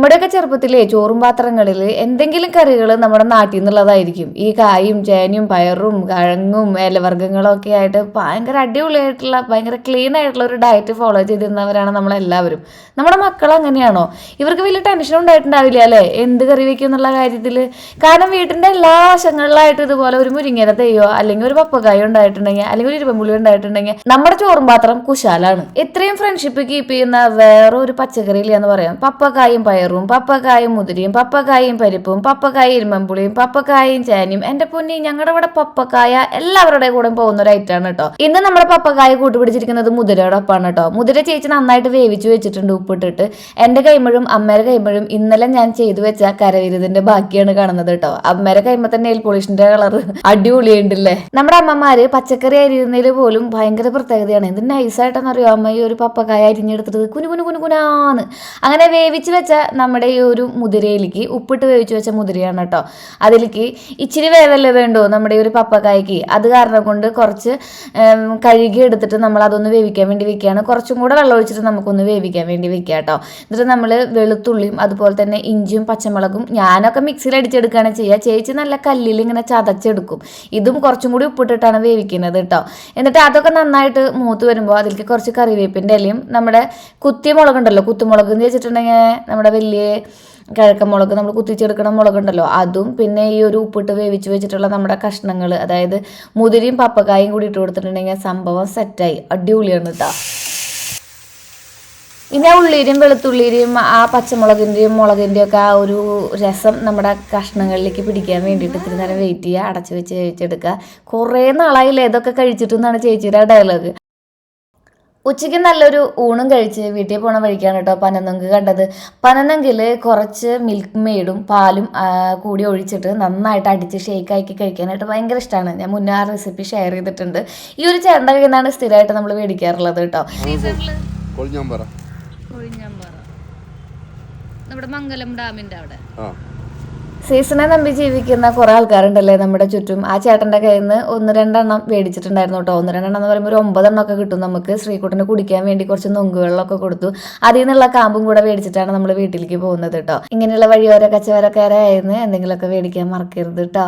നമ്മുടെയൊക്കെ ചെറുപ്പത്തിലെ ചോറും പാത്രങ്ങളിൽ എന്തെങ്കിലും കറികൾ നമ്മുടെ നാട്ടിൽ നിന്നുള്ളതായിരിക്കും. ഈ കായും ചേനയും പയറും കിഴങ്ങും ഇലവർഗ്ഗങ്ങളും ഒക്കെ ആയിട്ട് ഭയങ്കര അടിപൊളിയായിട്ടുള്ള ഭയങ്കര ക്ലീൻ ആയിട്ടുള്ള ഒരു ഡയറ്റ് ഫോളോ ചെയ്തിരുന്നവരാണ് നമ്മളെല്ലാവരും. നമ്മുടെ മക്കൾ അങ്ങനെയാണോ? ഇവർക്ക് വലിയ ടെൻഷൻ ഉണ്ടായിട്ടുണ്ടാവില്ല അല്ലേ എന്ത് കറി വെക്കും എന്നുള്ള കാര്യത്തിൽ? കാരണം വീട്ടിൻ്റെ എല്ലാ വശങ്ങളിലായിട്ട് ഇതുപോലെ ഒരു മുരിങ്ങയില തൈയോ അല്ലെങ്കിൽ ഒരു പപ്പക്കായോ ഉണ്ടായിട്ടുണ്ടെങ്കിൽ അല്ലെങ്കിൽ ഒരു ഇരുമ്പുളി ഉണ്ടായിട്ടുണ്ടെങ്കിൽ നമ്മുടെ ചോറും പാത്രം കുശാലാണ്. ഇത്രയും ഫ്രണ്ട്ഷിപ്പ് കീപ്പ് ചെയ്യുന്ന വേറെ ഒരു പച്ചക്കറി ഇല്ല എന്ന് പറയാം. പപ്പക്കായും പയറും, പപ്പക്കായും മുതിരയും, പപ്പക്കായും പരിപ്പും, പപ്പക്കായ ഇരുമ്പുളിയും, പപ്പക്കായും ചേനയും. എന്റെ പൊന്നി, ഞങ്ങളുടെ ഇവിടെ പപ്പക്കായ എല്ലാവരുടെ കൂടെ പോകുന്ന ഒരു ഐറ്റാണ് കേട്ടോ. ഇന്ന് നമ്മുടെ പപ്പക്കായ കൂട്ടുപിടിച്ചിരിക്കുന്നത് മുതിരയുടെ ഒപ്പാണ് കേട്ടോ. മുതിര ചേച്ചി നന്നായിട്ട് വേവിച്ചു വെച്ചിട്ടുണ്ട് ഉപ്പിട്ടിട്ട്. എന്റെ കൈമഴും അമ്മയുടെ കൈമഴും ഇന്നലെ ഞാൻ ചെയ്തു വെച്ച കരവിരുതിന്റെ ബാക്കിയാണ് കാണുന്നത് കേട്ടോ. അമ്മയുടെ കൈമ തന്നെ നെയിൽ പോളിഷിന്റെ കളർ അടിപൊളിയുണ്ടല്ലേ. നമ്മുടെ അമ്മമാര് പച്ചക്കറി അരിയുന്നതിൽ പോലും ഭയങ്കര പ്രത്യേകതയാണ്. എന്ത് നൈസായിട്ടെന്ന് അറിയോ അമ്മ ഈ ഒരു പപ്പക്കായ അരിഞ്ഞെടുത്തിട്ട് കുനുകുനാന്ന് അങ്ങനെ വേവിച്ച് വെച്ച നമ്മുടെ ഈ ഒരു മുതിരയിലേക്ക്, ഉപ്പിട്ട് വേവിച്ച് വെച്ച മുതിരയാണ് കേട്ടോ, അതിലേക്ക് ഇച്ചിരി വേവല്ലേ വേണ്ടോ നമ്മുടെ ഈ ഒരു പപ്പക്കായ്ക്ക്. അത് കാരണം കൊണ്ട് കുറച്ച് കഴുകി എടുത്തിട്ട് നമ്മൾ അതൊന്ന് വേവിക്കാൻ വേണ്ടി വെക്കുകയാണ്. കുറച്ചും കൂടെ വെള്ളം ഒഴിച്ചിട്ട് നമുക്കൊന്ന് വേവിക്കാൻ വേണ്ടി വെക്കുക കേട്ടോ. എന്നിട്ട് നമ്മൾ വെളുത്തുള്ളിയും അതുപോലെ തന്നെ ഇഞ്ചിയും പച്ചമുളകും ഞാനൊക്കെ മിക്സിയിൽ അടിച്ചെടുക്കുകയാണ് ചെയ്യുക. ചേച്ചി നല്ല കല്ലിൽ ഇങ്ങനെ ചതച്ചെടുക്കും. ഇതും കുറച്ചും കൂടി ഉപ്പിട്ടിട്ടാണ് വേവിക്കുന്നത് കേട്ടോ. എന്നിട്ട് അതൊക്കെ നന്നായിട്ട് മൂത്ത് വരുമ്പോൾ അതിലേക്ക് കുറച്ച് കറിവേപ്പിൻ്റെ ഇലയും നമ്മുടെ കുത്തിയ മുളകുണ്ടല്ലോ, കുത്തുമുളക് എന്ന് വെച്ചിട്ടുണ്ടെങ്കിൽ നമ്മുടെ വലിയ കിഴക്കമുളക് നമ്മൾ കുത്തിച്ചെടുക്കണ മുളകുണ്ടല്ലോ അതും, പിന്നെ ഈ ഒരു ഉപ്പിട്ട് വേവിച്ച് വെച്ചിട്ടുള്ള നമ്മുടെ കഷ്ണങ്ങൾ, അതായത് മുതിരയും പപ്പക്കായും കൂടി ഇട്ട് കൊടുത്തിട്ടുണ്ടെങ്കിൽ സംഭവം സെറ്റായി അടിപൊളിയാണ് കേട്ടോ. ഇനി ആ ഉള്ളിരിയും വെളുത്തുള്ളിരിയും ആ പച്ചമുളകിൻ്റെയും മുളകിൻ്റെയും ഒക്കെ ആ ഒരു രസം നമ്മുടെ കഷ്ണങ്ങളിലേക്ക് പിടിക്കാൻ വേണ്ടിയിട്ട് ഇത്തിരി നേരം വെയിറ്റ് ചെയ്യുക, അടച്ചു വെച്ച് വേവിച്ചെടുക്കുക. കുറേ നാളായില്ലേ ഇതൊക്കെ കഴിച്ചിട്ടെന്നാണ് ചേച്ചിയുടെ ഡയലോഗ്. ഉച്ചയ്ക്ക് നല്ലൊരു ഊണും കഴിച്ച് വീട്ടിൽ പോണ വഴിക്കാണ് കേട്ടോ പനനൊങ്ക് കണ്ടത്. പനനങ്കിൽ കുറച്ച് മിൽക്ക് മെയ്ഡും പാലും കൂടി ഒഴിച്ചിട്ട് നന്നായിട്ട് അടിച്ച് ഷേക്കാക്കി കഴിക്കാനായിട്ട് ഭയങ്കര ഇഷ്ടമാണ്. ഞാൻ മുന്നേ ആ റെസിപ്പി ഷെയർ ചെയ്തിട്ടുണ്ട്. ഈ ഒരു ചേട്ടൻ്റെ കയ്യിൽ നിന്നാണ് സ്ഥിരമായിട്ട് നമ്മൾ മേടിക്കാറുള്ളത് കേട്ടോ. നമ്മുടെ മംഗലം ഡാമിൻ്റെ അവിടെ സീസണെ നമ്പി ജീവിക്കുന്ന കുറേ ആൾക്കാരുണ്ടല്ലേ നമ്മുടെ ചുറ്റും. ആ ചേട്ടൻ്റെ കയ്യിൽ നിന്ന് 1-2 മേടിച്ചിട്ടുണ്ടായിരുന്നു കേട്ടോ. 1-2 എന്ന് പറയുമ്പോൾ ഒരു 9 കിട്ടും നമുക്ക്. ശ്രീകുട്ടന് കുടിക്കാൻ വേണ്ടി കുറച്ച് നൊങ്കുവെള്ളമൊക്കെ കൊടുത്തു. അതിൽ നിന്നുള്ള കാമ്പും കൂടെ മേടിച്ചിട്ടാണ് നമ്മൾ വീട്ടിലേക്ക് പോകുന്നത് കേട്ടോ. ഇങ്ങനെയുള്ള വഴിയോര കച്ചവടക്കാരായിരുന്നു എന്തെങ്കിലുമൊക്കെ മേടിക്കാൻ മറക്കരുത് കേട്ടോ.